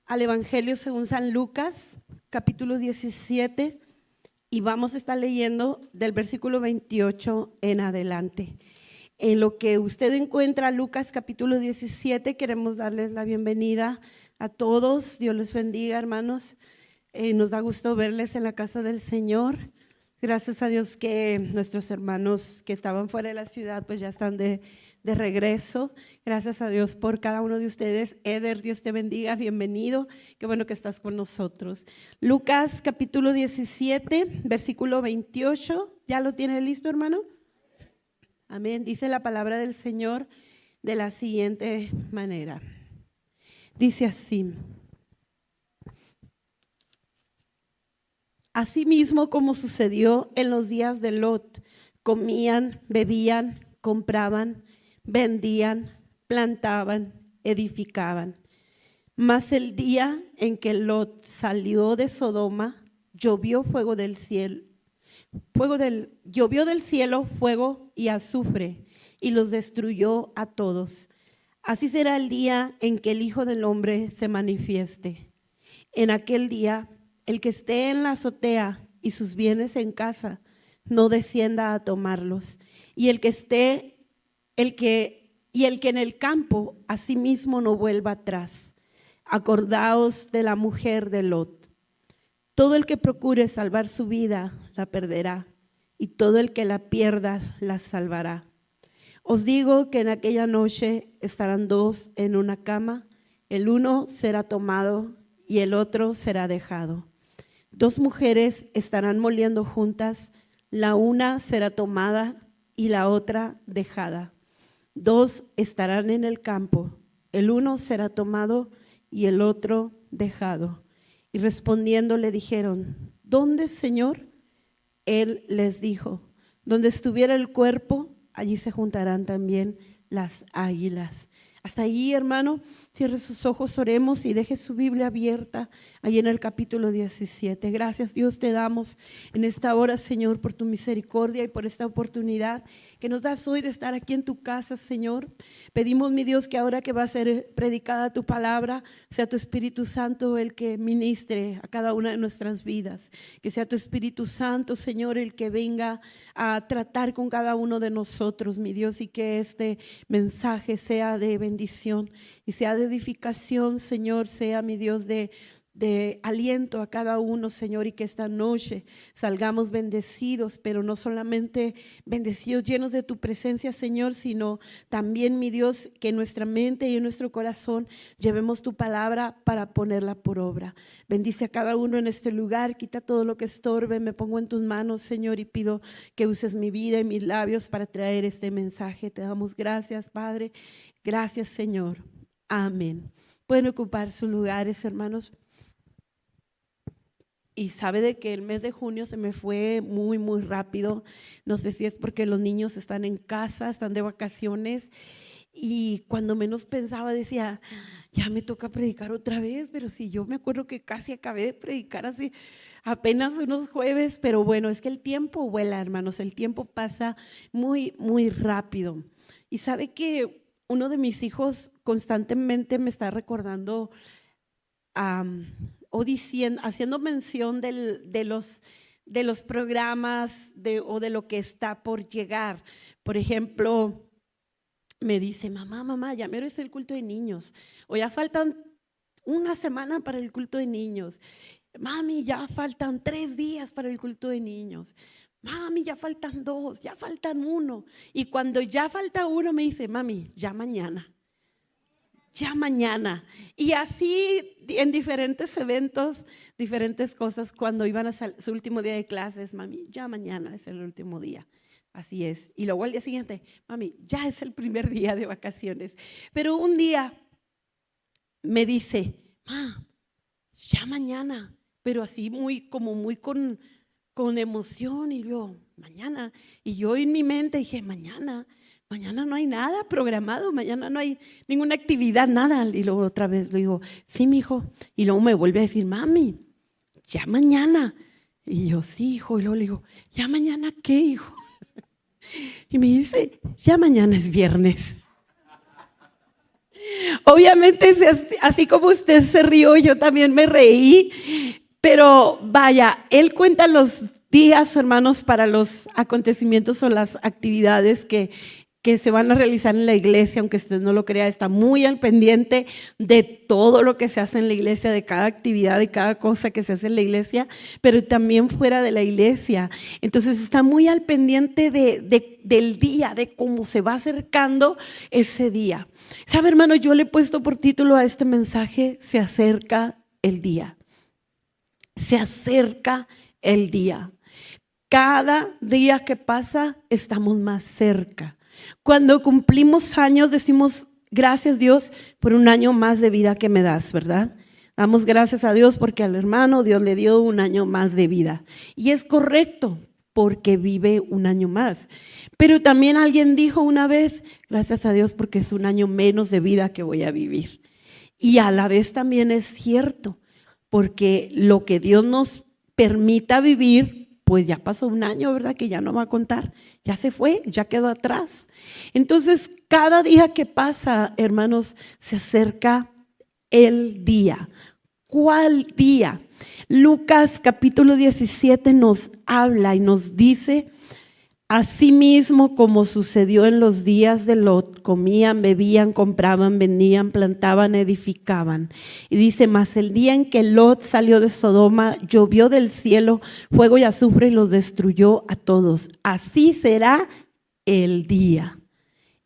al Evangelio según San Lucas, capítulo 17, y vamos a estar leyendo del versículo 28 en adelante. En lo que usted encuentra Lucas capítulo 17, queremos darles la bienvenida a todos. Dios les bendiga, hermanos. Nos da gusto verles en la casa del Señor. Gracias a Dios que nuestros hermanos que estaban fuera de la ciudad pues ya están de regreso. Gracias a Dios por cada uno de ustedes. Eder, Dios te bendiga, bienvenido. Qué bueno que estás con nosotros. Lucas capítulo 17, versículo 28. ¿Ya lo tiene listo, hermano? Amén. Dice la palabra del Señor de la siguiente manera. Dice así: asimismo como sucedió en los días de Lot, comían, bebían, compraban, vendían, plantaban, edificaban. Mas el día en que Lot salió de Sodoma, llovió del cielo fuego y azufre, y los destruyó a todos. Así será el día en que el Hijo del Hombre se manifieste. En aquel día, el que esté en la azotea y sus bienes en casa, no descienda a tomarlos. Y el que en el campo, asimismo no vuelva atrás. Acordaos de la mujer de Lot. Todo el que procure salvar su vida, la perderá, y todo el que la pierda, la salvará. Os digo que en aquella noche estarán dos en una cama, el uno será tomado y el otro será dejado. Dos mujeres estarán moliendo juntas, la una será tomada y la otra dejada. Dos estarán en el campo, el uno será tomado y el otro dejado. Y respondiendo le dijeron: ¿dónde, Señor? Él les dijo: donde estuviera el cuerpo, allí se juntarán también las águilas. Hasta allí, hermano, cierre sus ojos, oremos y deje su Biblia abierta ahí en el capítulo 17. Gracias, Dios, te damos en esta hora, Señor, por tu misericordia y por esta oportunidad que nos das hoy de estar aquí en tu casa, Señor. Pedimos, mi Dios, que ahora que va a ser predicada tu palabra, sea tu Espíritu Santo el que ministre a cada una de nuestras vidas. Que sea tu Espíritu Santo, Señor, el que venga a tratar con cada uno de nosotros, mi Dios, y que este mensaje sea de bendición y sea de edificación, Señor, sea, mi Dios, de aliento a cada uno, Señor, y que esta noche salgamos bendecidos, pero no solamente bendecidos, llenos de tu presencia, Señor, sino también, mi Dios, que en nuestra mente y en nuestro corazón llevemos tu palabra para ponerla por obra. Bendice a cada uno en este lugar, quita todo lo que estorbe, me pongo en tus manos, Señor, y pido que uses mi vida y mis labios para traer este mensaje. Te damos gracias, Padre. Gracias, Señor. Amén. Pueden ocupar sus lugares, hermanos. Y sabe de que el mes de junio se me fue muy, muy rápido. No sé si es porque los niños están en casa, están de vacaciones. Y cuando menos pensaba decía, ya me toca predicar otra vez. Pero sí, yo me acuerdo que casi acabé de predicar así apenas unos jueves. Pero bueno, es que el tiempo vuela, hermanos. El tiempo pasa muy, muy rápido. Y sabe que uno de mis hijos constantemente me está recordando o diciendo, haciendo mención de los programas o de lo que está por llegar. Por ejemplo, me dice: mamá, ya mero es el culto de niños, o ya faltan una semana para el culto de niños. Mami, ya faltan 3 días para el culto de niños. Mami, ya faltan 2, ya faltan 1. Y cuando ya falta 1 me dice: mami, ya mañana. Y así en diferentes eventos, diferentes cosas, cuando iban a su último día de clases: mami, ya mañana es el último día. Así es. Y luego al día siguiente: mami, ya es el primer día de vacaciones. Pero un día me dice: ya mañana, pero así muy con emoción. Y yo: mañana. Y yo en mi mente dije: mañana no hay nada programado, mañana no hay ninguna actividad, nada. Y luego otra vez le digo: sí, mijo. Y luego me vuelve a decir: mami, ya mañana. Y yo: sí, hijo. Y luego le digo: ¿ya mañana qué, hijo? Y me dice: ya mañana es viernes. Obviamente, así como usted se rió, yo también me reí, pero vaya, él cuenta los días, hermanos, para los acontecimientos o las actividades que se van a realizar en la iglesia, aunque usted no lo crea, está muy al pendiente de todo lo que se hace en la iglesia, de cada actividad, de cada cosa que se hace en la iglesia, pero también fuera de la iglesia. Entonces está muy al pendiente del día, de cómo se va acercando ese día. ¿Sabe, hermano? Yo le he puesto por título a este mensaje: se acerca el día. Se acerca el día. Cada día que pasa estamos más cerca. Cuando cumplimos años decimos: gracias Dios por un año más de vida que me das, ¿verdad? Damos gracias a Dios porque al hermano Dios le dio un año más de vida. Y es correcto, porque vive un año más. Pero también alguien dijo una vez: gracias a Dios porque es un año menos de vida que voy a vivir. Y a la vez también es cierto, porque lo que Dios nos permita vivir, pues ya pasó un año, ¿verdad? Que ya no va a contar, ya se fue, ya quedó atrás. Entonces, cada día que pasa, hermanos, se acerca el día. ¿Cuál día? Lucas capítulo 17 nos habla y nos dice: asimismo como sucedió en los días de Lot, comían, bebían, compraban, vendían, plantaban, edificaban. Y dice: mas el día en que Lot salió de Sodoma, llovió del cielo fuego y azufre y los destruyó a todos. Así será el día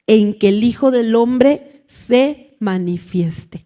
en que el Hijo del Hombre se manifieste.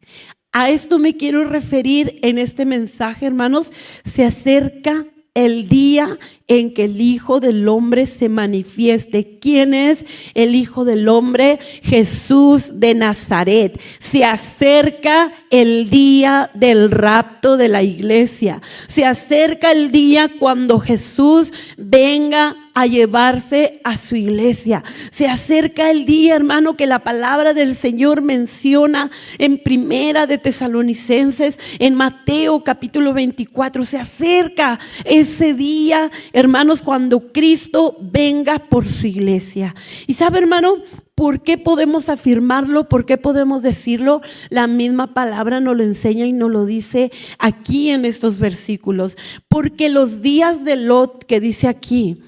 A esto me quiero referir en este mensaje, hermanos. Se acerca el día en que el Hijo del Hombre se manifieste. ¿Quién es el Hijo del Hombre? Jesús de Nazaret. Se acerca el día del rapto de la iglesia. Se acerca el día cuando Jesús venga a llevarse a su iglesia. Se acerca el día, hermano, que la palabra del Señor menciona en Primera de Tesalonicenses, en Mateo capítulo 24. Se acerca ese día, hermanos, cuando Cristo venga por su iglesia. Y sabe, hermano, ¿por qué podemos afirmarlo? ¿Por qué podemos decirlo? La misma palabra nos lo enseña y nos lo dice aquí en estos versículos. Porque los días de Lot, que dice aquí,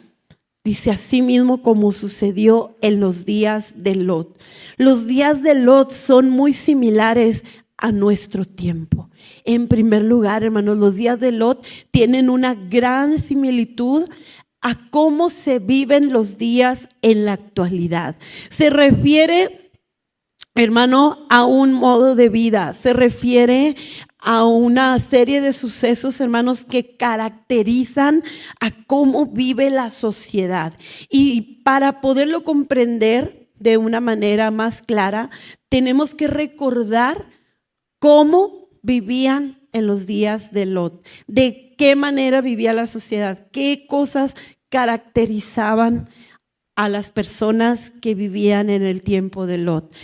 dice: así mismo como sucedió en los días de Lot. Los días de Lot son muy similares a nuestro tiempo. En primer lugar, hermanos, los días de Lot tienen una gran similitud a cómo se viven los días en la actualidad. Se refiere, hermano, a un modo de vida. Se refiere a una serie de sucesos, hermanos, que caracterizan a cómo vive la sociedad. Y para poderlo comprender de una manera más clara, tenemos que recordar cómo vivían en los días de Lot, de qué manera vivía la sociedad, qué cosas caracterizaban a las personas que vivían en el tiempo de Lot.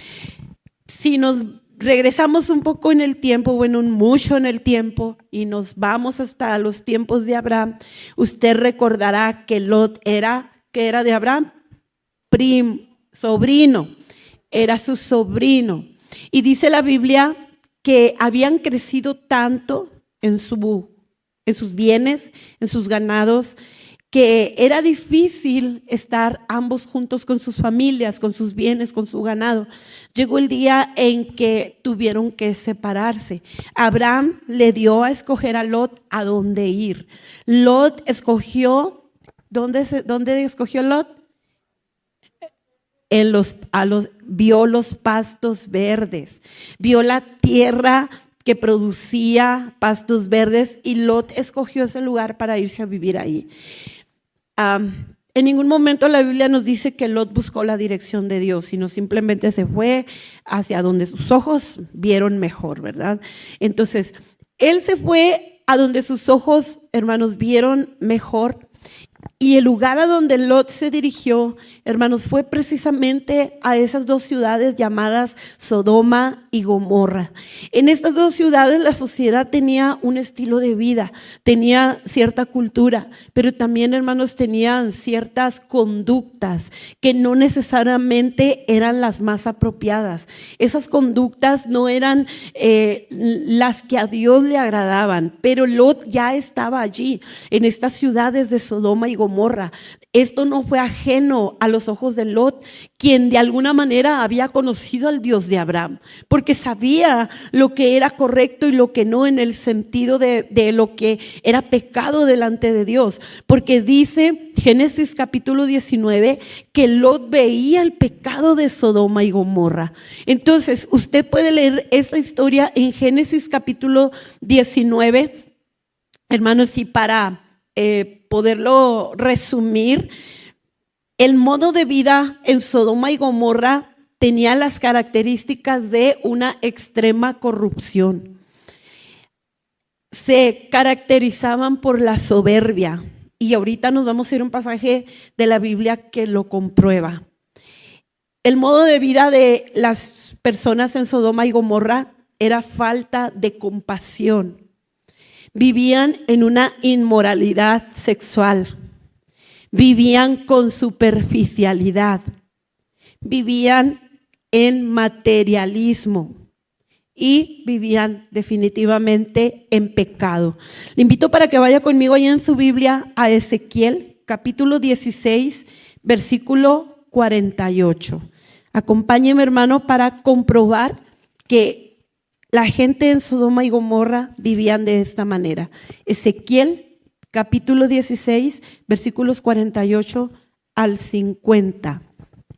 Si nos regresamos un poco en el tiempo, bueno, mucho en el tiempo, y nos vamos hasta los tiempos de Abraham, usted recordará que Lot era, ¿qué era de Abraham? Sobrino, era su sobrino. Y dice la Biblia que habían crecido tanto en sus bienes, en sus ganados, que era difícil estar ambos juntos con sus familias, con sus bienes, con su ganado. Llegó el día en que tuvieron que separarse. Abraham le dio a escoger a Lot a dónde ir. Lot escogió, ¿dónde escogió Lot? Vio los pastos verdes, vio la tierra que producía pastos verdes, y Lot escogió ese lugar para irse a vivir ahí. En ningún momento la Biblia nos dice que Lot buscó la dirección de Dios, sino simplemente se fue hacia donde sus ojos vieron mejor, ¿verdad? Entonces, él se fue a donde sus ojos, hermanos, vieron mejor. Y el lugar a donde Lot se dirigió, hermanos, fue precisamente a esas dos ciudades llamadas Sodoma y Gomorra. En estas dos ciudades la sociedad tenía un estilo de vida, tenía cierta cultura, pero también, hermanos, tenían ciertas conductas que no necesariamente eran las más apropiadas. Esas conductas no eran las que a Dios le agradaban, pero Lot ya estaba allí, en estas ciudades de Sodoma y Gomorra. Esto no fue ajeno a los ojos de Lot, quien de alguna manera había conocido al Dios de Abraham, porque sabía lo que era correcto y lo que no, en el sentido de lo que era pecado delante de Dios, porque dice Génesis capítulo 19 que Lot veía el pecado de Sodoma y Gomorra. Entonces usted puede leer esta historia en Génesis capítulo 19, hermanos, y para poderlo resumir, el modo de vida en Sodoma y Gomorra tenía las características de una extrema corrupción. Se caracterizaban por la soberbia, y ahorita nos vamos a ir a un pasaje de la Biblia que lo comprueba. El modo de vida de las personas en Sodoma y Gomorra era falta de compasión. Vivían en una inmoralidad sexual, vivían con superficialidad, vivían en materialismo y vivían definitivamente en pecado. Le invito para que vaya conmigo ahí en su Biblia a Ezequiel capítulo 16, versículo 48. Acompáñeme, hermano, para comprobar que la gente en Sodoma y Gomorra vivían de esta manera. Ezequiel capítulo 16, versículos 48 al 50.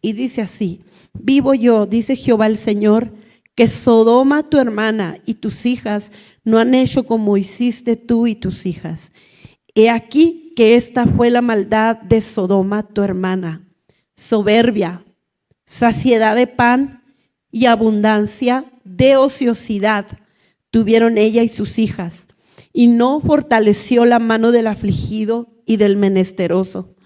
Y dice así: vivo yo, dice Jehová el Señor, que Sodoma tu hermana y tus hijas no han hecho como hiciste tú y tus hijas. He aquí que esta fue la maldad de Sodoma tu hermana: soberbia, saciedad de pan y abundancia de ociosidad tuvieron ella y sus hijas, y no fortaleció la mano del afligido y del menesteroso,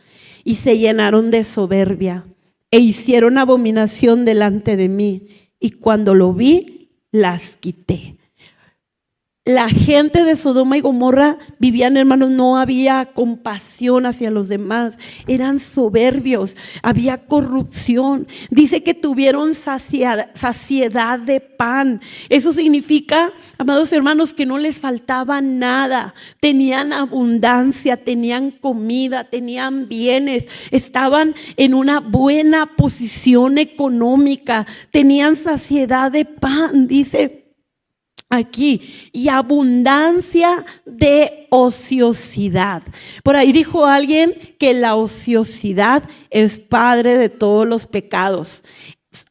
y se llenaron de soberbia e hicieron abominación delante de mí, y cuando lo vi, las quité. La gente de Sodoma y Gomorra vivían, hermanos, no había compasión hacia los demás, eran soberbios, había corrupción. Dice que tuvieron saciedad de pan. Eso significa, amados hermanos, que no les faltaba nada. Tenían abundancia, tenían comida, tenían bienes, estaban en una buena posición económica, tenían saciedad de pan, dice aquí, y abundancia de ociosidad. Por ahí dijo alguien que la ociosidad es padre de todos los pecados.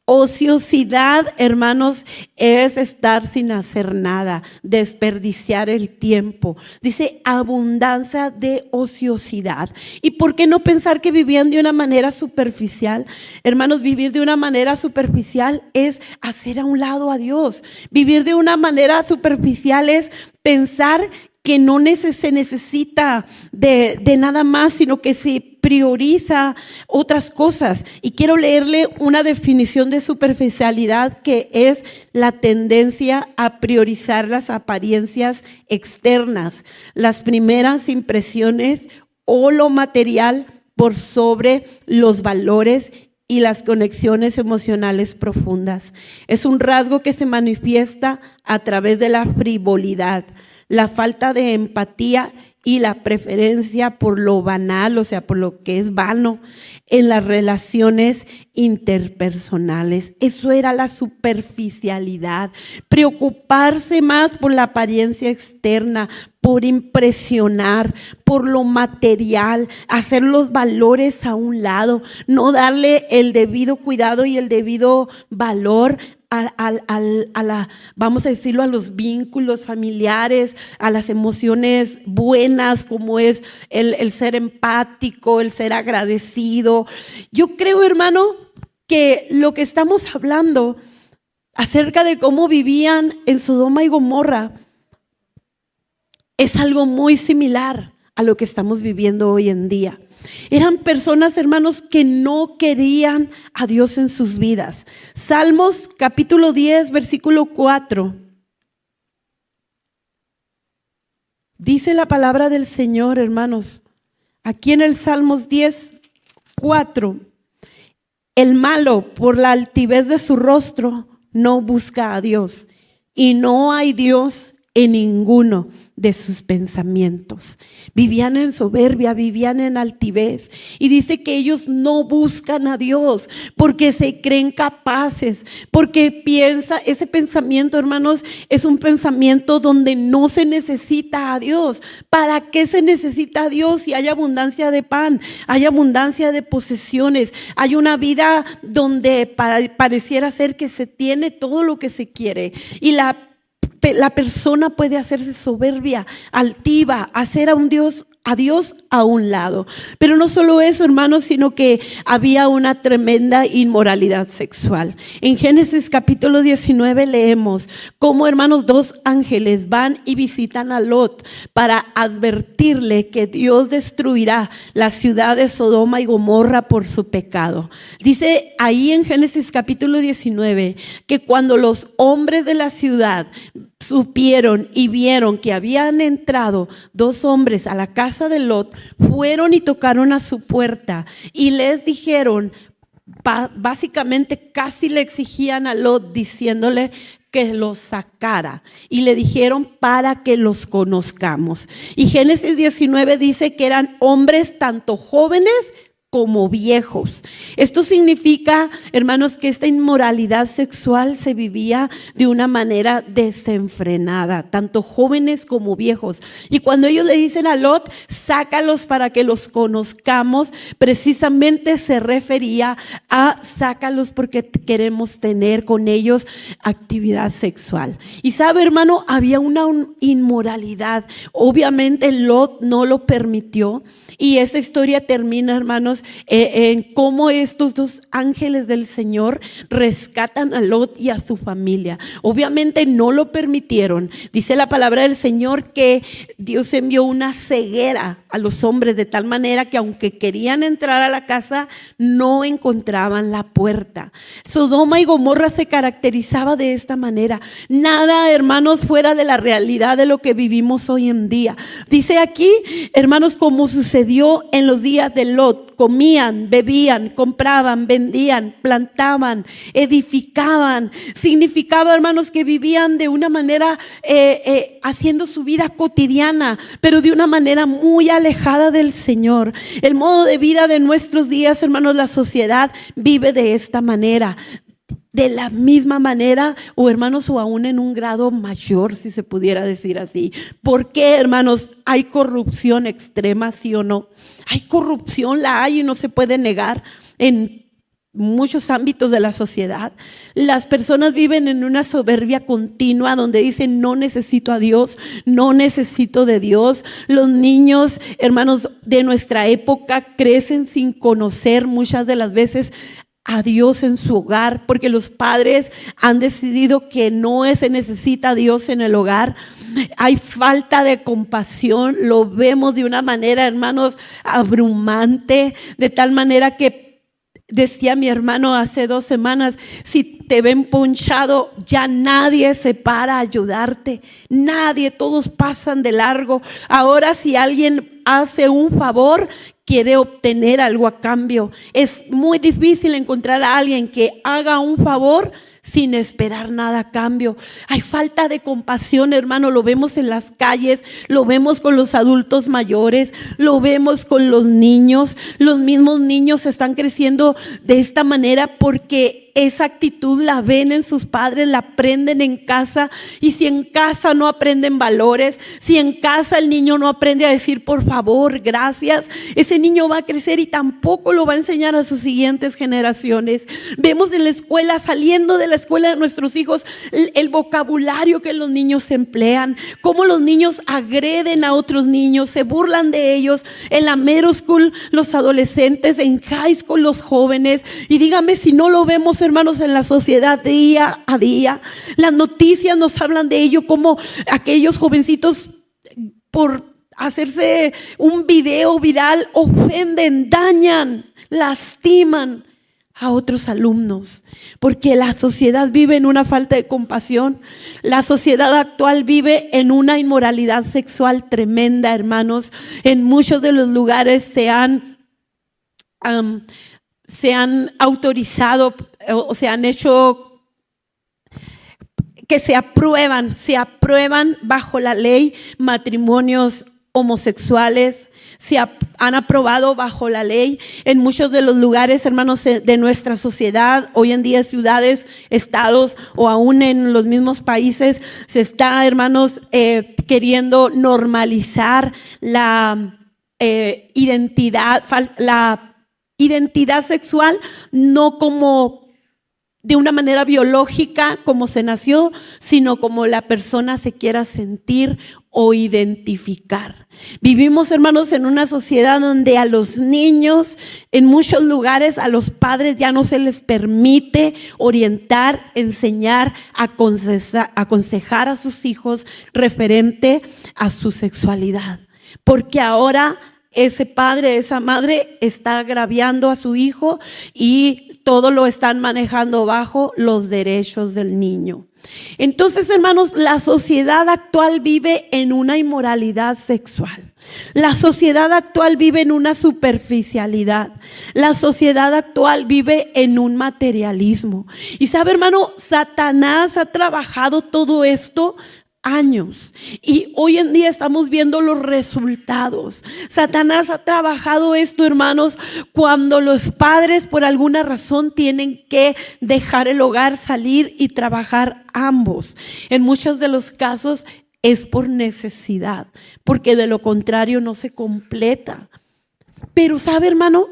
Ociosidad, hermanos, es estar sin hacer nada, desperdiciar el tiempo. Dice abundancia de ociosidad. ¿Y por qué no pensar que vivían de una manera superficial? Hermanos, vivir de una manera superficial es hacer a un lado a Dios. Vivir de una manera superficial es pensar que no se necesita de nada más, sino que se prioriza otras cosas. Y quiero leerle una definición de superficialidad, que es la tendencia a priorizar las apariencias externas, las primeras impresiones o lo material por sobre los valores y las conexiones emocionales profundas. Es un rasgo que se manifiesta a través de la frivolidad, la falta de empatía y la preferencia por lo banal, o sea, por lo que es vano en las relaciones interpersonales. Eso era la superficialidad, preocuparse más por la apariencia externa, por impresionar, por lo material, hacer los valores a un lado, no darle el debido cuidado y el debido valor vamos a decirlo, a los vínculos familiares, a las emociones buenas, como es el ser empático, el ser agradecido. Yo creo, hermano, que lo que estamos hablando acerca de cómo vivían en Sodoma y Gomorra es algo muy similar a lo que estamos viviendo hoy en día. Eran personas, hermanos, que no querían a Dios en sus vidas. Salmos capítulo 10, versículo 4. Dice la palabra del Señor, hermanos, aquí en el Salmos 10, 4. El malo, por la altivez de su rostro, no busca a Dios, y no hay Dios en ninguno de sus pensamientos. Vivían en soberbia, vivían en altivez, y dice que ellos no buscan a Dios porque se creen capaces, porque ese pensamiento, hermanos, es un pensamiento donde no se necesita a Dios. ¿Para qué se necesita a Dios si hay abundancia de pan, hay abundancia de posesiones, hay una vida donde pareciera ser que se tiene todo lo que se quiere? Y la persona puede hacerse soberbia, altiva, hacer a Dios a un lado. Pero no solo eso, hermanos, sino que había una tremenda inmoralidad sexual. En Génesis capítulo 19 leemos cómo, hermanos, dos ángeles van y visitan a Lot para advertirle que Dios destruirá la ciudad de Sodoma y Gomorra por su pecado. Dice ahí en Génesis capítulo 19 que cuando los hombres de la ciudad supieron y vieron que habían entrado dos hombres a la casa de Lot, fueron y tocaron a su puerta y les dijeron, básicamente casi le exigían a Lot diciéndole que los sacara, y le dijeron para que los conozcamos. Y Génesis 19 dice que eran hombres tanto jóvenes como viejos. Esto significa, hermanos, que esta inmoralidad sexual se vivía de una manera desenfrenada, tanto jóvenes como viejos. Y cuando ellos le dicen a Lot, sácalos para que los conozcamos, precisamente se refería a sácalos porque queremos tener con ellos actividad sexual. Y sabe, hermano, había una inmoralidad. Obviamente Lot no lo permitió. Y esa historia termina, hermanos, en cómo estos dos ángeles del Señor rescatan a Lot y a su familia. Obviamente no lo permitieron. Dice la palabra del Señor que Dios envió una ceguera a los hombres de tal manera que aunque querían entrar a la casa, no encontraban la puerta. Sodoma y Gomorra se caracterizaba de esta manera. Nada, hermanos, fuera de la realidad de lo que vivimos hoy en día. Dice aquí, hermanos, como sucedió en los días de Lot: comían, bebían, compraban, vendían, plantaban, edificaban. Significaba, hermanos, que vivían de una manera haciendo su vida cotidiana, pero de una manera muy alejada del Señor. El modo de vida de nuestros días, hermanos, la sociedad vive de esta manera. De la misma manera, o hermanos, o aún en un grado mayor, si se pudiera decir así. ¿Por qué, hermanos? Hay corrupción extrema, ¿sí o no? Hay corrupción, la hay y no se puede negar en muchos ámbitos de la sociedad. Las personas viven en una soberbia continua donde dicen no necesito a Dios, no necesito de Dios. Los niños, hermanos, de nuestra época crecen sin conocer muchas de las veces a Dios en su hogar, porque los padres han decidido que no se necesita a Dios en el hogar. Hay falta de compasión, lo vemos de una manera, hermanos, abrumante, de tal manera que decía mi hermano hace 2 semanas, si te ven ponchado, ya nadie se para a ayudarte, nadie, todos pasan de largo. Ahora si alguien hace un favor, quiere obtener algo a cambio. Es muy difícil encontrar a alguien que haga un favor sin esperar nada a cambio. Hay falta de compasión, hermano, lo vemos en las calles, lo vemos con los adultos mayores, lo vemos con los niños. Los mismos niños están creciendo de esta manera porque esa actitud la ven en sus padres, la aprenden en casa. Y si en casa no aprenden valores, si en casa el niño no aprende a decir por favor, gracias, ese niño va a crecer y tampoco lo va a enseñar a sus siguientes generaciones. Vemos en la escuela, saliendo de la escuela de nuestros hijos, el vocabulario que los niños emplean, cómo los niños agreden a otros niños, se burlan de ellos. En la middle school los adolescentes, en high school los jóvenes. Y dígame si no lo vemos, hermanos, en la sociedad día a día. Las noticias nos hablan de ello, como aquellos jovencitos por hacerse un video viral, ofenden, dañan, lastiman a otros alumnos, porque la sociedad vive en una falta de compasión. La sociedad actual vive en una inmoralidad sexual tremenda, hermanos. En muchos de los lugares se han autorizado o se han hecho que se aprueban bajo la ley matrimonios homosexuales. Han aprobado bajo la ley en muchos de los lugares, hermanos, de nuestra sociedad. Hoy en día, ciudades, estados o aún en los mismos países, se está, hermanos, queriendo normalizar la identidad sexual, no como de una manera biológica como se nació, sino como la persona se quiera sentir o identificar. Vivimos, hermanos, en una sociedad donde a los niños, en muchos lugares, a los padres ya no se les permite orientar, enseñar, aconsejar a sus hijos referente a su sexualidad. Porque ahora ese padre, esa madre está agraviando a su hijo y todo lo están manejando bajo los derechos del niño. Entonces, hermanos, la sociedad actual vive en una inmoralidad sexual. La sociedad actual vive en una superficialidad. La sociedad actual vive en un materialismo. Y sabe, hermano, Satanás ha trabajado todo esto años y hoy en día estamos viendo los resultados. Satanás ha trabajado esto, hermanos, cuando los padres por alguna razón tienen que dejar el hogar, salir y trabajar ambos. En muchos de los casos es por necesidad, porque de lo contrario no se completa. Pero sabe, hermano,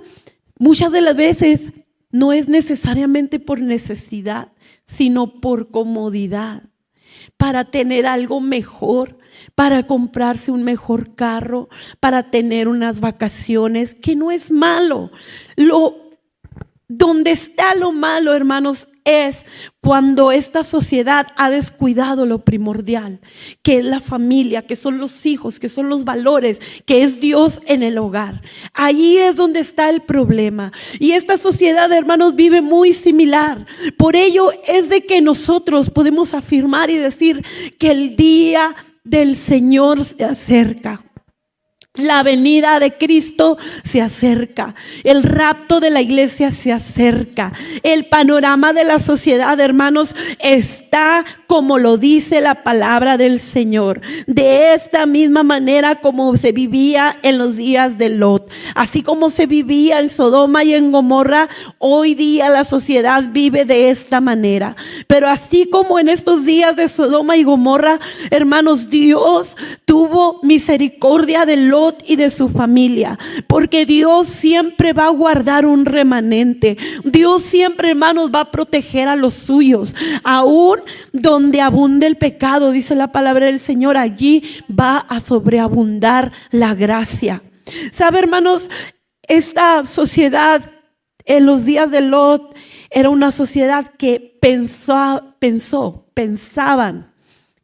muchas de las veces no es necesariamente por necesidad, sino por comodidad. Para tener algo mejor, para comprarse un mejor carro, para tener unas vacaciones, que no es malo. Donde está lo malo, hermanos, es cuando esta sociedad ha descuidado lo primordial, que es la familia, que son los hijos, que son los valores, que es Dios en el hogar. Ahí es donde está el problema. Y esta sociedad, hermanos, vive muy similar. Por ello es de que nosotros podemos afirmar y decir que el día del Señor se acerca. La venida de Cristo se acerca, el rapto de la iglesia se acerca, el panorama de la sociedad, hermanos, está como lo dice la palabra del Señor, de esta misma manera como se vivía en los días de Lot, así como se vivía en Sodoma y en Gomorra, hoy día la sociedad vive de esta manera. Pero así como en estos días de Sodoma y Gomorra, hermanos, Dios tuvo misericordia de Lot y de su familia, porque Dios siempre va a guardar un remanente. Dios siempre, hermanos, va a proteger a los suyos, aún donde abunde el pecado, dice la palabra del Señor, allí va a sobreabundar la gracia. ¿Sabe, hermanos? Esta sociedad en los días de Lot era una sociedad que pensaban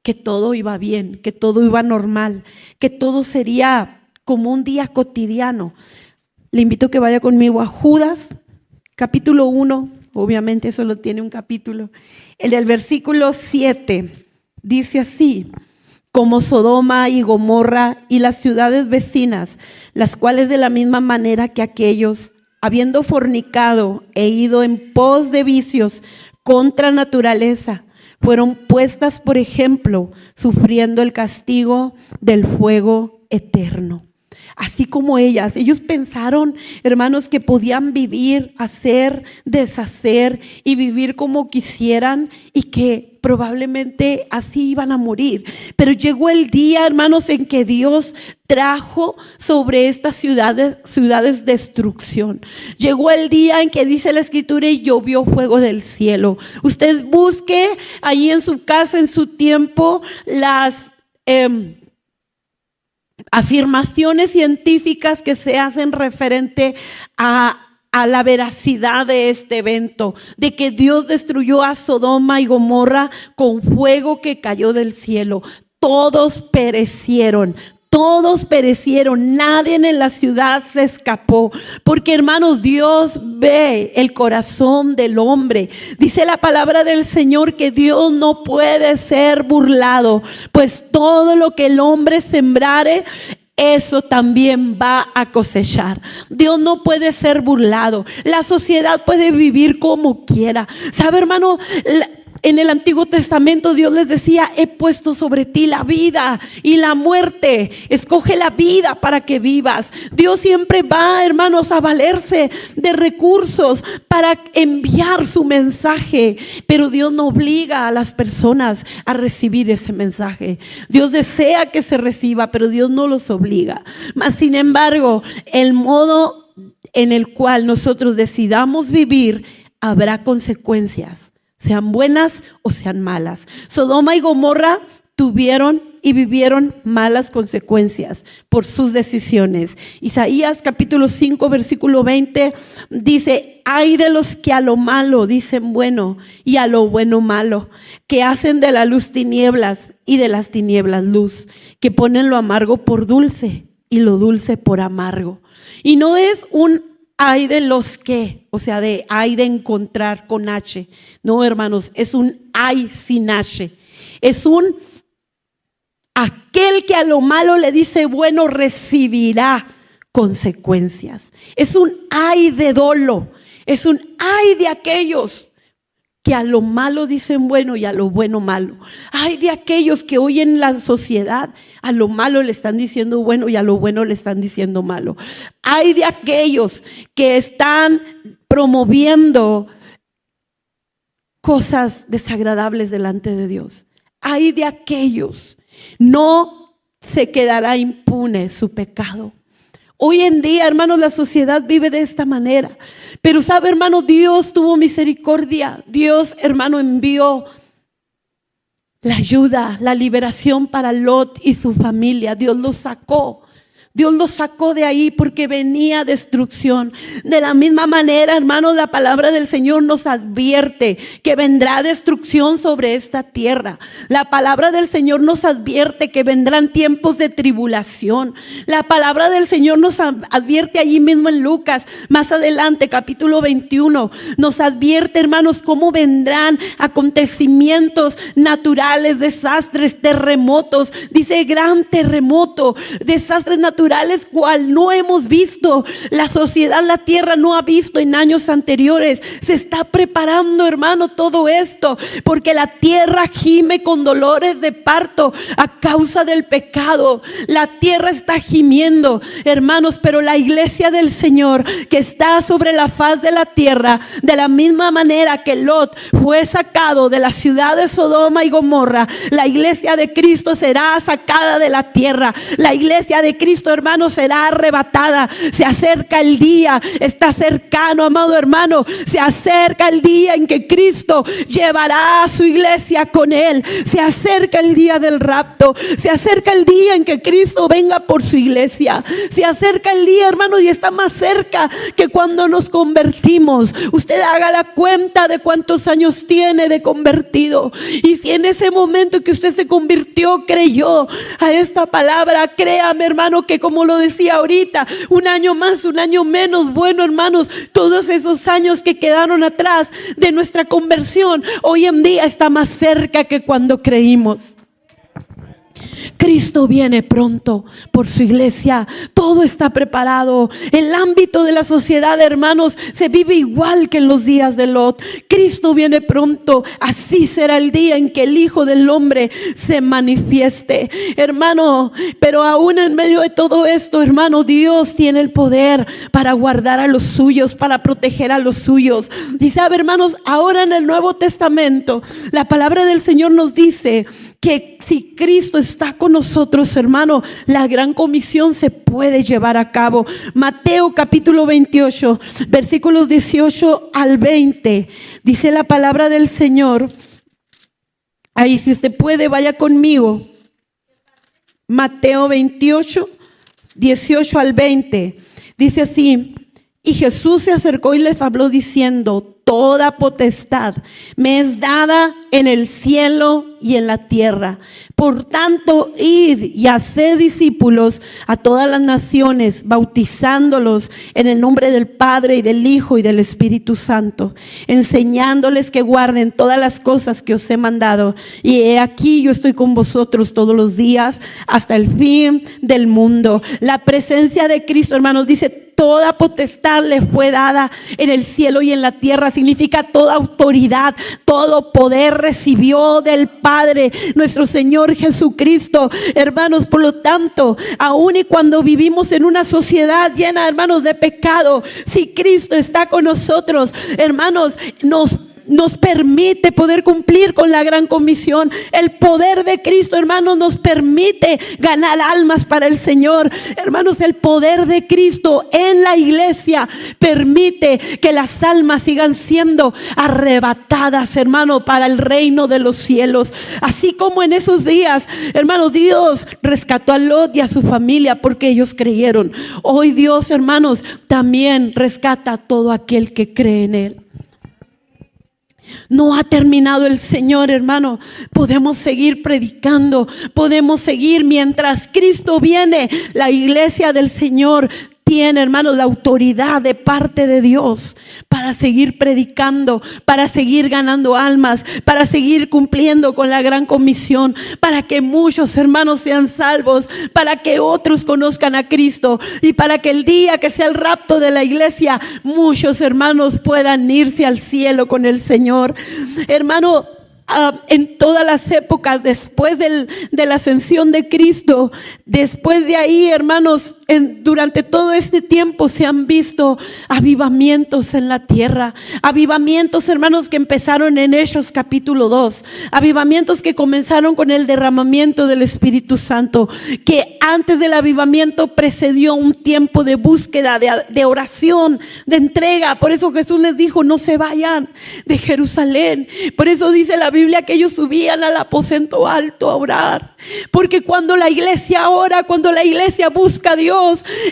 que todo iba bien, que todo iba normal, que todo sería como un día cotidiano. Le invito a que vaya conmigo a Judas, capítulo 1, obviamente solo tiene un capítulo. En el versículo 7 dice así: como Sodoma y Gomorra y las ciudades vecinas, las cuales de la misma manera que aquellos, habiendo fornicado e ido en pos de vicios contra naturaleza, fueron puestas por ejemplo, sufriendo el castigo del fuego eterno. Así como ellos pensaron, hermanos, que podían vivir, hacer, deshacer y vivir como quisieran y que probablemente así iban a morir. Pero llegó el día, hermanos, en que Dios trajo sobre estas ciudades destrucción. Llegó el día en que dice la Escritura y llovió fuego del cielo. Usted busque ahí en su casa, en su tiempo, las afirmaciones científicas que se hacen referente a la veracidad de este evento, de que Dios destruyó a Sodoma y Gomorra con fuego que cayó del cielo. Todos perecieron, Todos perecieron, nadie en la ciudad se escapó, porque hermanos, Dios ve el corazón del hombre. Dice la palabra del Señor que Dios no puede ser burlado, pues todo lo que el hombre sembrare, eso también va a cosechar. Dios no puede ser burlado. La sociedad puede vivir como quiera. ¿Sabe, hermano? En el Antiguo Testamento Dios les decía: he puesto sobre ti la vida y la muerte. Escoge la vida para que vivas. Dios siempre va, hermanos, a valerse de recursos para enviar su mensaje. Pero Dios no obliga a las personas a recibir ese mensaje. Dios desea que se reciba, pero Dios no los obliga. Mas, sin embargo, el modo en el cual nosotros decidamos vivir, habrá consecuencias, sean buenas o sean malas. Sodoma y Gomorra tuvieron y vivieron malas consecuencias por sus decisiones. Isaías capítulo 5 versículo 20 dice: ay de los que a lo malo dicen bueno y a lo bueno malo, que hacen de la luz tinieblas y de las tinieblas luz, que ponen lo amargo por dulce y lo dulce por amargo. Y no es un ay de los que, o sea, de ay de encontrar con H. No, hermanos, es un ay sin H. Es un aquel que a lo malo le dice bueno recibirá consecuencias. Es un ay de dolo. Es un ay de aquellos que a lo malo dicen bueno y a lo bueno malo. Ay de aquellos que hoy en la sociedad a lo malo le están diciendo bueno y a lo bueno le están diciendo malo. Ay de aquellos que están promoviendo cosas desagradables delante de Dios. Ay de aquellos. No se quedará impune su pecado. Hoy en día, hermanos, la sociedad vive de esta manera. Pero sabe, hermano, Dios tuvo misericordia. Dios, hermano, envió la ayuda, la liberación para Lot y su familia. Dios los sacó. Dios los sacó de ahí porque venía destrucción. De la misma manera, hermanos, la palabra del Señor nos advierte que vendrá destrucción sobre esta tierra. La palabra del Señor nos advierte que vendrán tiempos de tribulación. La palabra del Señor nos advierte allí mismo en Lucas, más adelante, capítulo 21. Nos advierte, hermanos, cómo vendrán acontecimientos naturales, desastres, terremotos. Dice gran terremoto, desastres naturales cual no hemos visto. La sociedad, la tierra no ha visto en años anteriores. Se está preparando, hermano, todo esto porque la tierra gime con dolores de parto a causa del pecado. La tierra está gimiendo, hermanos, pero la iglesia del Señor que está sobre la faz de la tierra, de la misma manera que Lot fue sacado de la ciudad de Sodoma y Gomorra, la iglesia de Cristo será sacada de la tierra. La iglesia de Cristo, hermano, será arrebatada. Se acerca el día, está cercano, amado hermano. Se acerca el día en que Cristo llevará a su iglesia con él. Se acerca el día del rapto. Se acerca el día en que Cristo venga por su iglesia. Se acerca el día, hermano, y está más cerca que cuando nos convertimos. Usted haga la cuenta de cuántos años tiene de convertido. Y si en ese momento que usted se convirtió, creyó a esta palabra, créame, hermano, que como lo decía ahorita, un año más, un año menos, bueno, hermanos, todos esos años que quedaron atrás de nuestra conversión, hoy en día está más cerca que cuando creímos. Cristo viene pronto por su iglesia. Todo está preparado. El ámbito de la sociedad, hermanos, se vive igual que en los días de Lot. Cristo viene pronto. Así será el día en que el Hijo del Hombre se manifieste, hermano. Pero aún en medio de todo esto, hermano, Dios tiene el poder para guardar a los suyos, para proteger a los suyos. Y sabe, hermanos, ahora en el Nuevo Testamento, la palabra del Señor nos dice que si Cristo está con nosotros, hermano, la gran comisión se puede llevar a cabo. Mateo capítulo 28, versículos 18 al 20. Dice la palabra del Señor. Ahí, si usted puede, vaya conmigo. Mateo 28, 18 al 20. Dice así: Y Jesús se acercó y les habló diciendo: toda potestad me es dada en el cielo y en la tierra. Por tanto, id y haced discípulos a todas las naciones, bautizándolos en el nombre del Padre y del Hijo y del Espíritu Santo, enseñándoles que guarden todas las cosas que os he mandado. Y he aquí, yo estoy con vosotros todos los días hasta el fin del mundo. La presencia de Cristo, hermanos, dice: toda potestad le fue dada en el cielo y en la tierra. Significa toda autoridad, todo poder recibió del Padre, nuestro Señor Jesucristo. Hermanos, por lo tanto, aun y cuando vivimos en una sociedad llena, hermanos, de pecado, si Cristo está con nosotros, hermanos, nos permite poder cumplir con la gran comisión. El poder de Cristo, hermanos, nos permite ganar almas para el Señor. Hermanos, el poder de Cristo en la iglesia permite que las almas sigan siendo arrebatadas, hermano, para el reino de los cielos. Así como en esos días, hermanos, Dios rescató a Lot y a su familia porque ellos creyeron. Hoy Dios, hermanos, también rescata a todo aquel que cree en Él. No ha terminado el Señor, hermano. Podemos seguir predicando, podemos seguir mientras Cristo viene. La iglesia del Señor tiene, hermanos, la autoridad de parte de Dios para seguir predicando, para seguir ganando almas, para seguir cumpliendo con la gran comisión, para que muchos hermanos sean salvos, para que otros conozcan a Cristo y para que el día que sea el rapto de la iglesia, muchos hermanos puedan irse al cielo con el Señor. Hermano, en todas las épocas después de la ascensión de Cristo, después de ahí, hermanos, durante todo este tiempo se han visto avivamientos en la tierra. Avivamientos, hermanos, que empezaron en Hechos capítulo 2. Avivamientos que comenzaron con el derramamiento del Espíritu Santo, que antes del avivamiento precedió un tiempo de búsqueda, de oración, de entrega. Por eso Jesús les dijo: no se vayan de Jerusalén. Por eso dice la Biblia que ellos subían al aposento alto a orar. Porque cuando la iglesia ora, cuando la iglesia busca a Dios,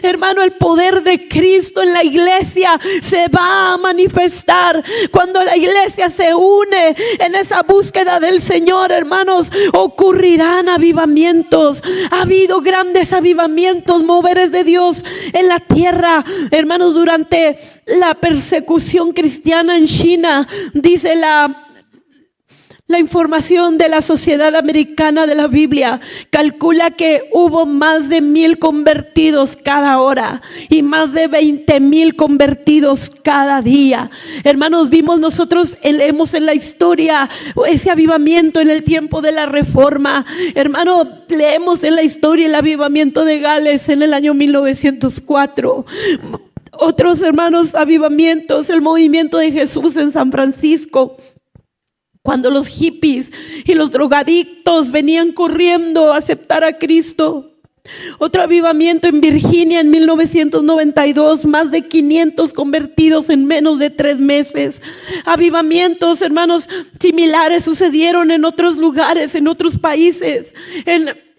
hermano, el poder de Cristo en la iglesia se va a manifestar. Cuando la iglesia se une en esa búsqueda del Señor, hermanos, ocurrirán avivamientos. Ha habido grandes avivamientos, moveres de Dios en la tierra, hermanos. Durante la persecución cristiana en China, dice la información de la Sociedad Americana de la Biblia, calcula que hubo más de 1,000 convertidos cada hora y más de 20,000 convertidos cada día. Hermanos, leemos en la historia ese avivamiento en el tiempo de la Reforma. Hermano, leemos en la historia el avivamiento de Gales en el año 1904. Otros, hermanos, avivamientos, el movimiento de Jesús en San Francisco, cuando los hippies y los drogadictos venían corriendo a aceptar a Cristo. Otro avivamiento en Virginia en 1992, más de 500 convertidos en menos de 3 meses. Avivamientos, hermanos, similares sucedieron en otros lugares, en otros países,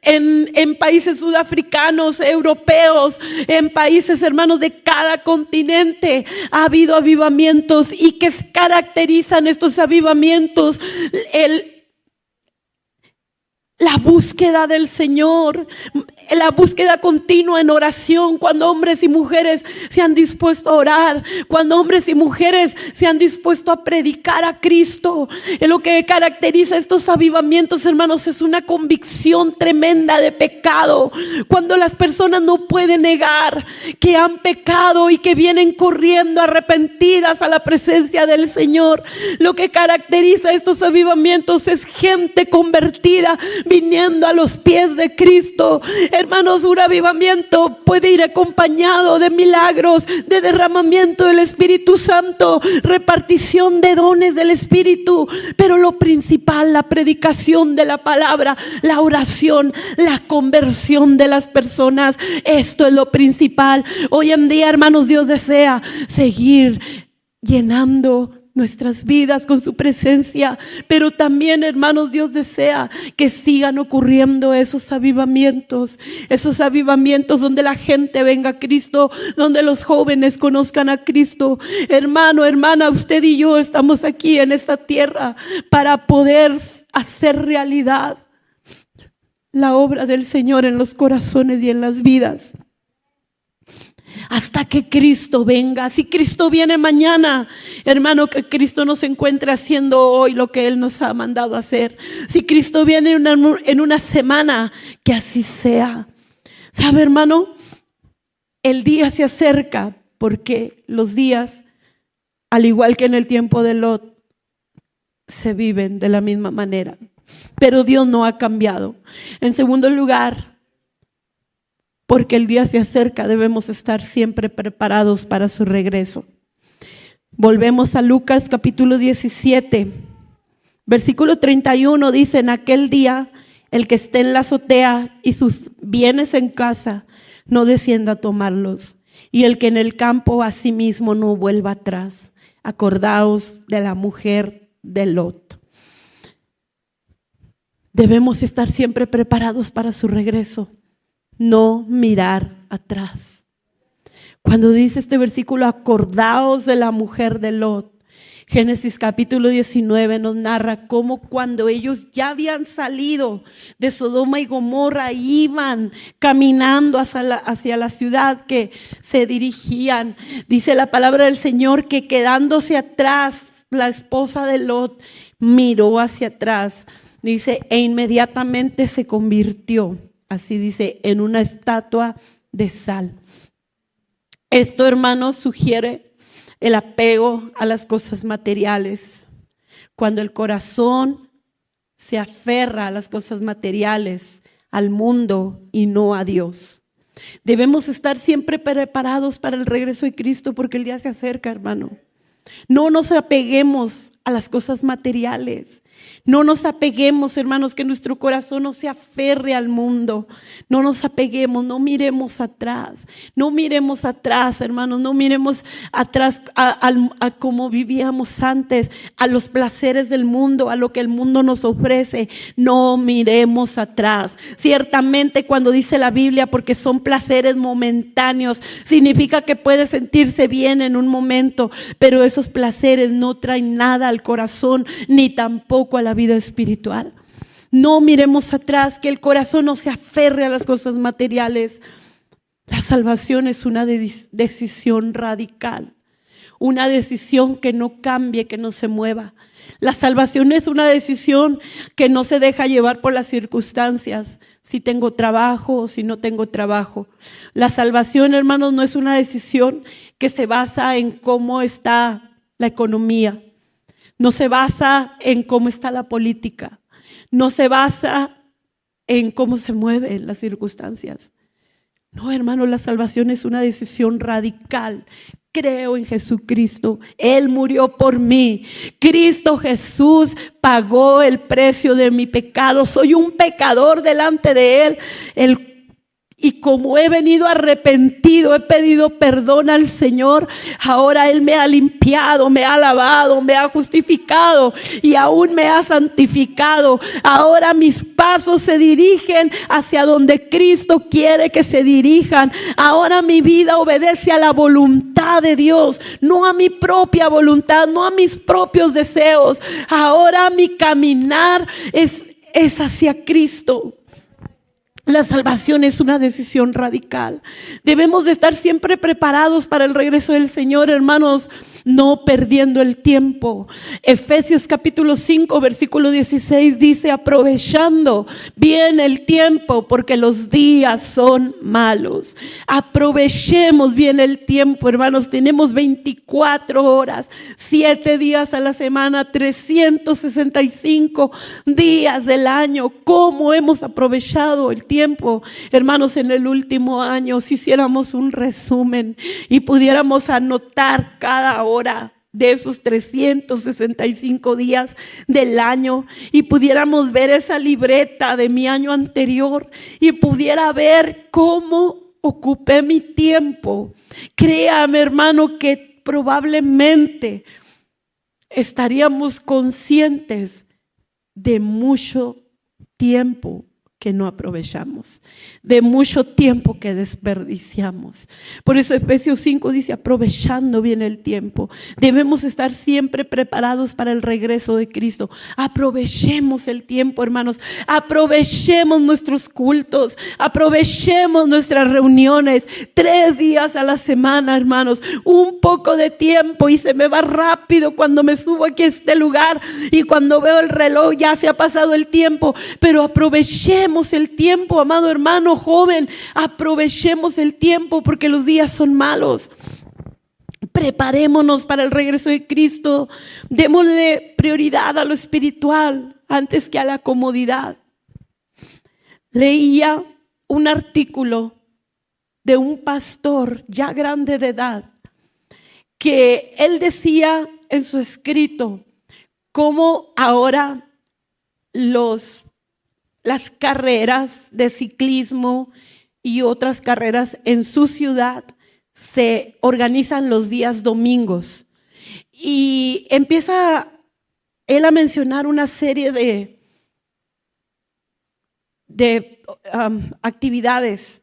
en países sudafricanos, europeos, en países, hermanos, de cada continente. Ha habido avivamientos. ¿Y qué caracterizan estos avivamientos? La búsqueda del Señor, la búsqueda continua en oración, cuando hombres y mujeres se han dispuesto a orar, cuando hombres y mujeres se han dispuesto a predicar a Cristo. Lo que caracteriza estos avivamientos, hermanos, es una convicción tremenda de pecado. Cuando las personas no pueden negar que han pecado y que vienen corriendo arrepentidas a la presencia del Señor. Lo que caracteriza estos avivamientos es gente convertida viniendo a los pies de Cristo. Hermanos, un avivamiento puede ir acompañado de milagros, de derramamiento del Espíritu Santo, repartición de dones del Espíritu, pero lo principal, la predicación de la palabra, la oración, la conversión de las personas. Esto es lo principal. Hoy en día, hermanos, Dios desea seguir llenando nuestras vidas con su presencia. Pero también, hermanos, Dios desea que sigan ocurriendo esos avivamientos donde la gente venga a Cristo, donde los jóvenes conozcan a Cristo. Hermano, hermana, usted y yo estamos aquí en esta tierra para poder hacer realidad la obra del Señor en los corazones y en las vidas. Hasta que Cristo venga. Si Cristo viene mañana, hermano, que Cristo nos encuentre haciendo hoy lo que Él nos ha mandado hacer. Si Cristo viene en una semana, que así sea. ¿Sabe, hermano? El día se acerca, porque los días, al igual que en el tiempo de Lot, se viven de la misma manera. Pero Dios no ha cambiado. En segundo lugar, porque el día se acerca, debemos estar siempre preparados para su regreso. Volvemos a Lucas capítulo 17, versículo 31, dice: en aquel día el que esté en la azotea y sus bienes en casa, no descienda a tomarlos, y el que en el campo asimismo no vuelva atrás. Acordaos de la mujer de Lot. Debemos estar siempre preparados para su regreso. No mirar atrás. Cuando dice este versículo, acordaos de la mujer de Lot, Génesis capítulo 19 nos narra cómo cuando ellos ya habían salido de Sodoma y Gomorra, iban caminando hacia la ciudad que se dirigían. Dice la palabra del Señor que quedándose atrás, la esposa de Lot miró hacia atrás. Dice, e inmediatamente se convirtió, así dice, en una estatua de sal. Esto, hermanos, sugiere el apego a las cosas materiales. Cuando el corazón se aferra a las cosas materiales, al mundo y no a Dios. Debemos estar siempre preparados para el regreso de Cristo, porque el día se acerca, hermano. No nos apeguemos a las cosas materiales. No nos apeguemos, hermanos, que nuestro corazón no se aferre al mundo. No nos apeguemos, no miremos atrás. No miremos atrás, hermanos, no miremos atrás a cómo vivíamos antes, a los placeres del mundo, a lo que el mundo nos ofrece. No miremos atrás. Ciertamente, cuando dice la Biblia, porque son placeres momentáneos, significa que puede sentirse bien en un momento, pero esos placeres no traen nada al corazón, ni tampoco a la vida espiritual. No miremos atrás, que el corazón no se aferre a las cosas materiales. La salvación es una decisión radical, una decisión que no cambie, que no se mueva. La salvación es una decisión que no se deja llevar por las circunstancias, si tengo trabajo o si no tengo trabajo. La salvación, hermanos, no es una decisión que se basa en cómo está la economía. No se basa en cómo está la política. No se basa en cómo se mueven las circunstancias. No, hermano, la salvación es una decisión radical. Creo en Jesucristo. Él murió por mí. Cristo Jesús pagó el precio de mi pecado. Soy un pecador delante de Él. Y como he venido arrepentido, he pedido perdón al Señor, ahora Él me ha limpiado, me ha lavado, me ha justificado y aún me ha santificado. Ahora mis pasos se dirigen hacia donde Cristo quiere que se dirijan. Ahora mi vida obedece a la voluntad de Dios, no a mi propia voluntad, no a mis propios deseos. Ahora mi caminar es hacia Cristo. La salvación es una decisión radical. Debemos de estar siempre preparados para el regreso del Señor, hermanos, no perdiendo el tiempo. Efesios capítulo 5, versículo 16 dice, aprovechando bien el tiempo porque los días son malos. Aprovechemos bien el tiempo, hermanos. Tenemos 24 horas, 7 días a la semana, 365 días del año. ¿Cómo hemos aprovechado el tiempo? Hermanos, en el último año, si hiciéramos un resumen y pudiéramos anotar cada hora de esos 365 días del año y pudiéramos ver esa libreta de mi año anterior y pudiera ver cómo ocupé mi tiempo, créame, hermano, que probablemente estaríamos conscientes de mucho tiempo que no aprovechamos, de mucho tiempo que desperdiciamos. Por eso Efesios 5 dice, aprovechando bien el tiempo. Debemos estar siempre preparados para el regreso de Cristo. Aprovechemos el tiempo, hermanos. Aprovechemos nuestros cultos. Aprovechemos nuestras reuniones. 3 días a la semana, hermanos. Un poco de tiempo y se me va rápido cuando me subo aquí a este lugar y cuando veo el reloj ya se ha pasado el tiempo. Pero aprovechemos el tiempo, amado hermano joven, aprovechemos el tiempo porque los días son malos. Preparémonos para el regreso de Cristo. Démosle prioridad a lo espiritual antes que a la comodidad. Leía un artículo de un pastor ya grande de edad que él decía en su escrito cómo ahora las carreras de ciclismo y otras carreras en su ciudad se organizan los días domingos. Y empieza él a mencionar una serie de actividades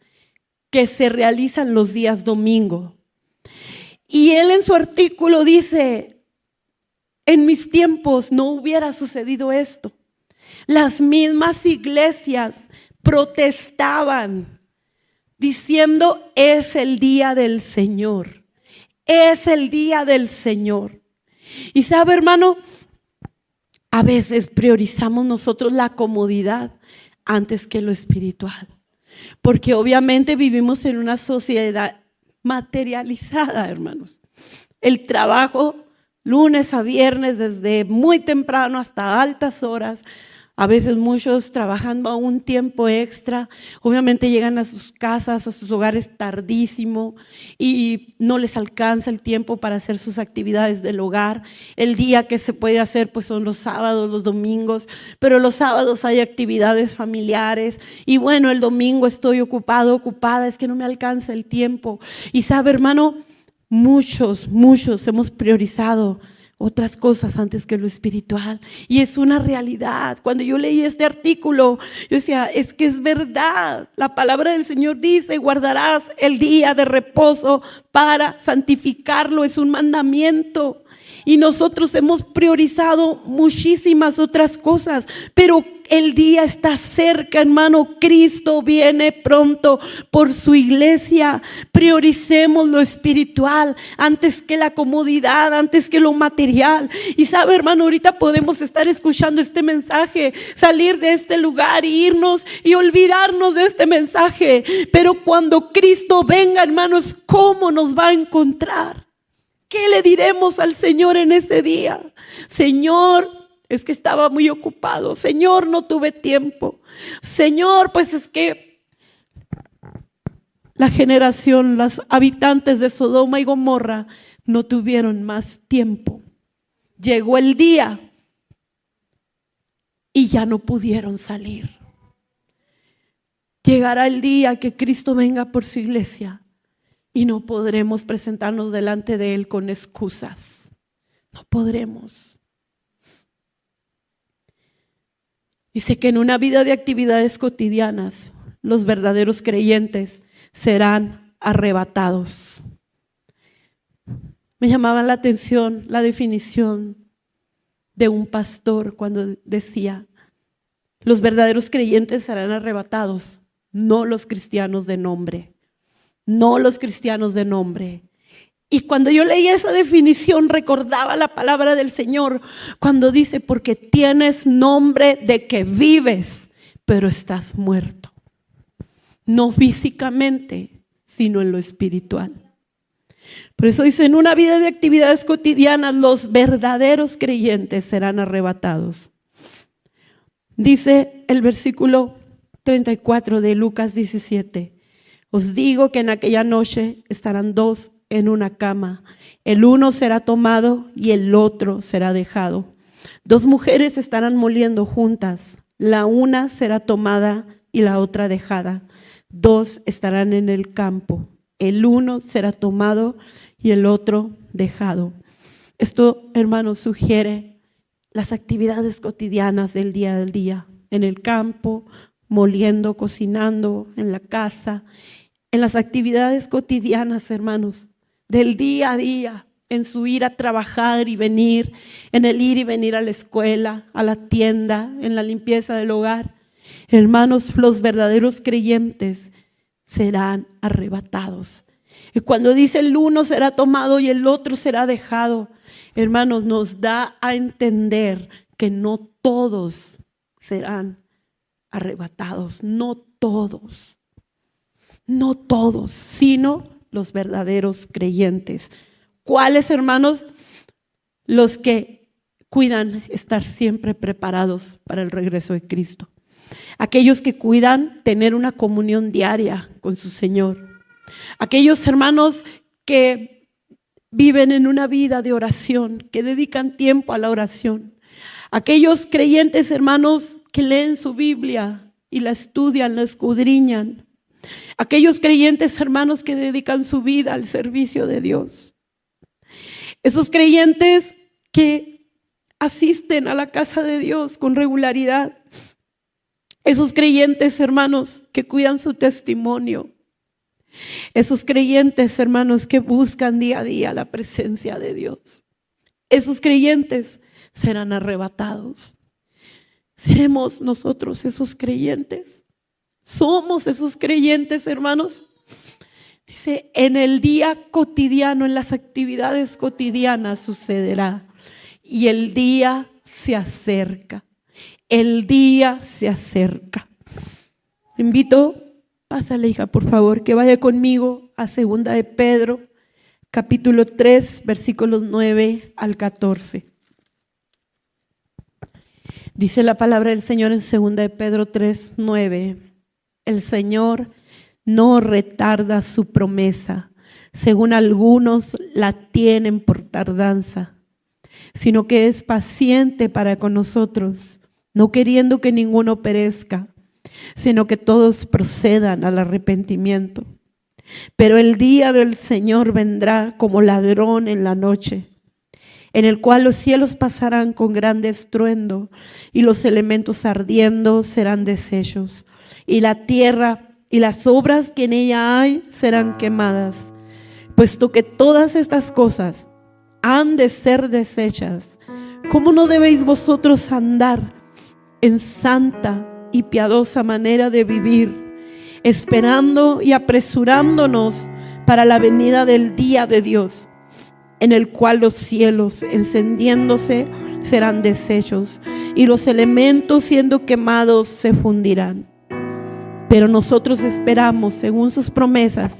que se realizan los días domingo. Y él en su artículo dice, en mis tiempos no hubiera sucedido esto. Las mismas iglesias protestaban diciendo, es el día del Señor, es el día del Señor. Y sabe, hermano, a veces priorizamos nosotros la comodidad antes que lo espiritual, porque obviamente vivimos en una sociedad materializada, hermanos. El trabajo lunes a viernes desde muy temprano hasta altas horas. A veces muchos trabajando a un tiempo extra, obviamente llegan a sus casas, a sus hogares tardísimo y no les alcanza el tiempo para hacer sus actividades del hogar. El día que se puede hacer pues son los sábados, los domingos, pero los sábados hay actividades familiares y bueno, el domingo estoy ocupada, es que no me alcanza el tiempo. Y sabe, hermano, muchos hemos priorizado otras cosas antes que lo espiritual, y es una realidad. Cuando yo leí este artículo, yo decía, es que es verdad. La palabra del Señor dice, guardarás el día de reposo para santificarlo, es un mandamiento. Y nosotros hemos priorizado muchísimas otras cosas, pero el día está cerca, hermano. Cristo viene pronto por su iglesia. Prioricemos lo espiritual antes que la comodidad, antes que lo material. Y sabe, hermano, ahorita podemos estar escuchando este mensaje, salir de este lugar y irnos y olvidarnos de este mensaje. Pero cuando Cristo venga, hermanos, ¿cómo nos va a encontrar? ¿Qué le diremos al Señor en ese día? Señor, es que estaba muy ocupado. Señor, no tuve tiempo. Señor, pues es que la generación, los habitantes de Sodoma y Gomorra no tuvieron más tiempo. Llegó el día y ya no pudieron salir. Llegará el día que Cristo venga por su iglesia y no podremos presentarnos delante de Él con excusas. No podremos. Dice que en una vida de actividades cotidianas, los verdaderos creyentes serán arrebatados. Me llamaba la atención la definición de un pastor cuando decía, los verdaderos creyentes serán arrebatados, no los cristianos de nombre. No los cristianos de nombre. Y cuando yo leía esa definición recordaba la palabra del Señor cuando dice, porque tienes nombre de que vives, pero estás muerto. No físicamente, sino en lo espiritual. Por eso dice, en una vida de actividades cotidianas, los verdaderos creyentes serán arrebatados. Dice el versículo 34 de Lucas 17. Os digo que en aquella noche estarán 2 en una cama. El uno será tomado y el otro será dejado. 2 mujeres estarán moliendo juntas. La una será tomada y la otra dejada. 2 estarán en el campo. El uno será tomado y el otro dejado. Esto, hermanos, sugiere las actividades cotidianas del día, en el campo, moliendo, cocinando, en la casa, en las actividades cotidianas, hermanos, del día a día, en su ir a trabajar y venir, en el ir y venir a la escuela, a la tienda, en la limpieza del hogar. Hermanos, los verdaderos creyentes serán arrebatados. Y cuando dice el uno será tomado y el otro será dejado, hermanos, nos da a entender que no todos serán arrebatados, no todos, sino los verdaderos creyentes. ¿Cuáles, hermanos? Los que cuidan estar siempre preparados para el regreso de Cristo. Aquellos que cuidan tener una comunión diaria con su Señor. Aquellos hermanos que viven en una vida de oración, que dedican tiempo a la oración. Aquellos creyentes, hermanos, que leen su Biblia y la estudian, la escudriñan. Aquellos creyentes, hermanos, que dedican su vida al servicio de Dios. Esos creyentes que asisten a la casa de Dios con regularidad. Esos creyentes, hermanos, que cuidan su testimonio. Esos creyentes, hermanos, que buscan día a día la presencia de Dios. Esos creyentes serán arrebatados. ¿Seremos nosotros esos creyentes? ¿Somos esos creyentes, hermanos? Dice, en el día cotidiano, en las actividades cotidianas sucederá. Y el día se acerca. El día se acerca. Invito, pásale hija por favor, que vaya conmigo a 2 de Pedro, capítulo 3, versículos 9 al 14. Dice la palabra del Señor en 2 de Pedro 3, 9. El Señor no retarda su promesa, según algunos la tienen por tardanza, sino que es paciente para con nosotros, no queriendo que ninguno perezca, sino que todos procedan al arrepentimiento. Pero el día del Señor vendrá como ladrón en la noche, en el cual los cielos pasarán con grande estruendo y los elementos ardiendo serán deshechos, y la tierra y las obras que en ella hay serán quemadas. Puesto que todas estas cosas han de ser deshechas, ¿cómo no debéis vosotros andar en santa y piadosa manera de vivir, esperando y apresurándonos para la venida del día de Dios, en el cual los cielos encendiéndose serán deshechos y los elementos siendo quemados se fundirán? Pero nosotros esperamos, según sus promesas,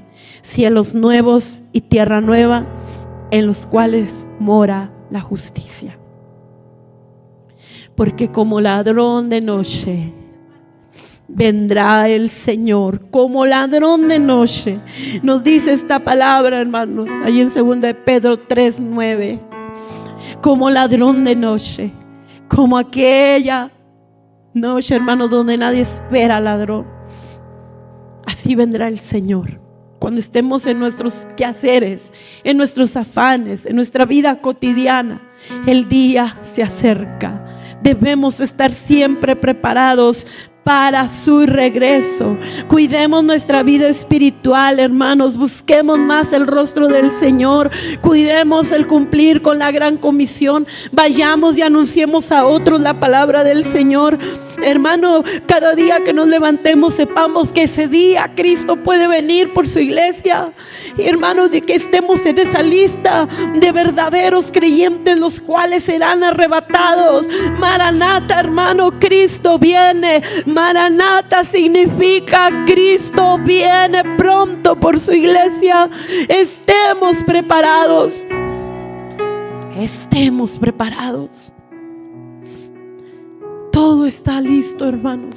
cielos nuevos y tierra nueva, en los cuales mora la justicia. Porque como ladrón de noche vendrá el Señor, como ladrón de noche. Nos dice esta palabra, hermanos, ahí en 2 de Pedro 3, 9. Como ladrón de noche, como aquella noche, hermanos, donde nadie espera al ladrón. Así vendrá el Señor. Cuando estemos en nuestros quehaceres, en nuestros afanes, en nuestra vida cotidiana, el día se acerca. Debemos estar siempre preparados para su regreso. Cuidemos nuestra vida espiritual, hermanos. Busquemos más el rostro del Señor. Cuidemos el cumplir con la gran comisión. Vayamos y anunciemos a otros la palabra del Señor. Hermano, cada día que nos levantemos, sepamos que ese día Cristo puede venir por su iglesia. Y hermanos, de que estemos en esa lista de verdaderos creyentes, los cuales serán arrebatados. Maranata, hermano, Cristo viene. Maranata significa Cristo viene pronto por su iglesia. Estemos preparados. Estemos preparados. Todo está listo, hermanos.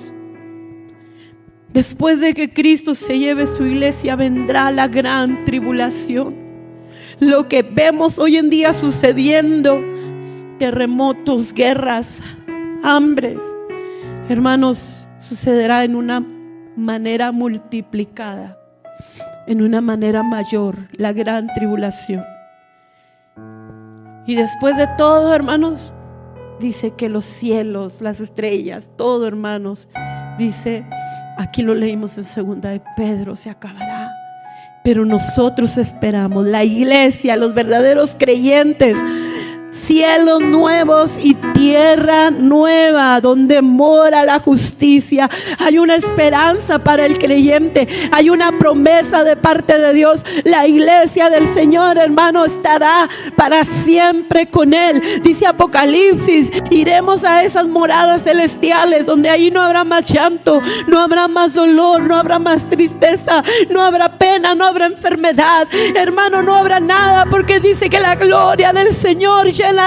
Después de que Cristo se lleve su iglesia, vendrá la gran tribulación. Lo que vemos hoy en día sucediendo, terremotos, guerras, hambres, hermanos, sucederá en una manera multiplicada, en una manera mayor, la gran tribulación. Y después de todo, hermanos, dice que los cielos, las estrellas, todo, hermanos, dice, aquí lo leímos en 2 de Pedro, se acabará. Pero nosotros esperamos, la iglesia, los verdaderos creyentes, cielos nuevos y tierra nueva donde mora la justicia. Hay una esperanza para el creyente, hay una promesa de parte de Dios. La iglesia del Señor, hermano, estará para siempre con Él. Dice Apocalipsis, iremos a esas moradas celestiales donde ahí no habrá más llanto, no habrá más dolor, no habrá más tristeza, no habrá pena, no habrá enfermedad, hermano, no habrá nada, porque dice que la gloria del Señor llenará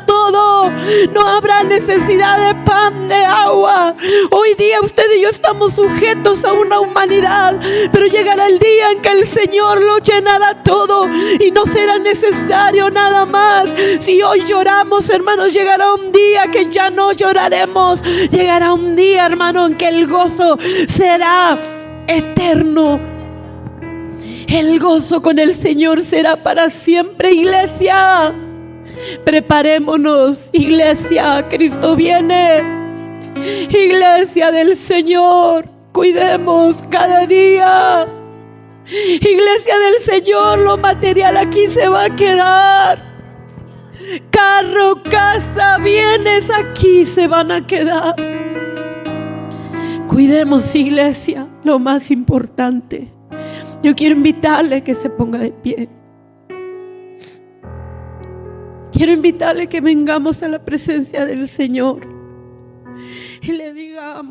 todo. No habrá necesidad de pan, de agua. Hoy día usted y yo estamos sujetos a una humanidad, pero llegará el día en que el Señor lo llenará todo y no será necesario nada más. Si hoy lloramos, hermanos, llegará un día que ya no lloraremos. Llegará un día, hermano, en que el gozo será eterno. El gozo con el Señor será para siempre. Iglesia, preparémonos. Iglesia, Cristo viene. Iglesia del Señor, cuidemos cada día. Iglesia del Señor, lo material aquí se va a quedar. Carro, casa, bienes aquí se van a quedar. Cuidemos, iglesia, lo más importante. Yo quiero invitarle que se ponga de pie. Quiero invitarle que vengamos a la presencia del Señor y le digamos: